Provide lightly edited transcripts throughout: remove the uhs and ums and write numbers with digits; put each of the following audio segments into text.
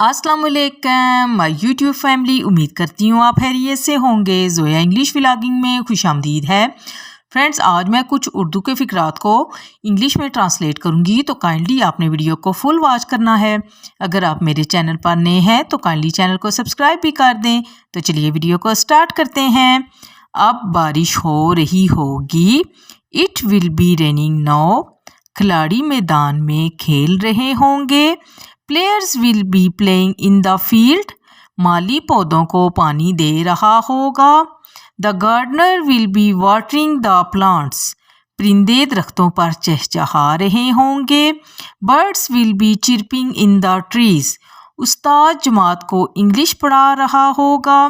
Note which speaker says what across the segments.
Speaker 1: अस्सलाम वालेकुम my YouTube family. उम्मीद करती हूँ आप खैरियत से होंगे। ज़ोया इंग्लिश व्लॉगिंग में खुशामदीद है। फ्रेंड्स, आज मैं कुछ उर्दू के फ़िक्रात को इंग्लिश में ट्रांसलेट करूँगी, तो काइंडली आपने वीडियो को फुल वॉच करना है। अगर आप मेरे चैनल पर नए हैं तो काइंडली चैनल को सब्सक्राइब भी कर दें। तो चलिए वीडियो को स्टार्ट करते हैं। अब बारिश हो रही होगी। It will be raining now. खिलाड़ी मैदान में खेल रहे होंगे। Players will be playing in the field. माली पौधों को पानी दे रहा होगा। The gardener will be watering the plants. परिंदे दरख्तों पर चहचहा रहे होंगे। Birds will be chirping in the trees. उस्ताद जमात को इंग्लिश पढ़ा रहा होगा।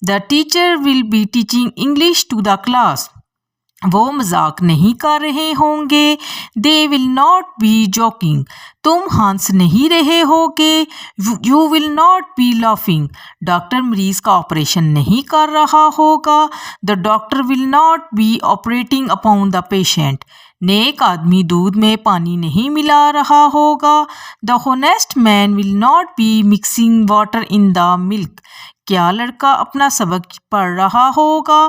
Speaker 1: The teacher will be teaching English to the class. वो मजाक नहीं कर रहे होंगे। They will not be joking. तुम हंस नहीं रहे होगे। You will not be laughing. Doctor मरीज का ऑपरेशन नहीं कर रहा होगा। The doctor will not be operating upon the patient. नेक आदमी दूध में पानी नहीं मिला रहा होगा। The honest man will not be mixing water in the milk. क्या लड़का अपना सबक पढ़ रहा होगा।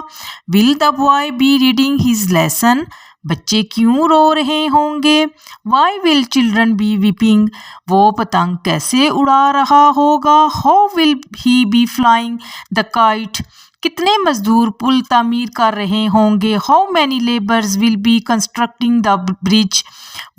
Speaker 1: Will the boy be reading his lesson. बच्चे क्यों रो रहे होंगे। Why will children be weeping. वो पतंग कैसे उड़ा रहा होगा। How will he be flying the kite. कितने मजदूर पुल तामीर कर रहे होंगे। How many labours will be constructing the bridge.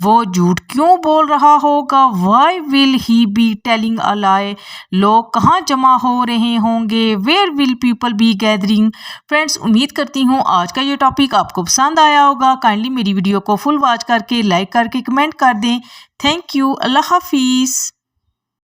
Speaker 1: वो झूठ क्यों बोल रहा होगा। Why will he be telling a lie. लोग कहाँ जमा हो रहे होंगे। Where will people be gathering. Friends, उम्मीद करती हूँ आज का ये टॉपिक आपको पसंद आया होगा। काइंडली मेरी वीडियो को फुल वॉच करके लाइक करके कमेंट कर दें। Thank you. अल्लाह हाफिज़।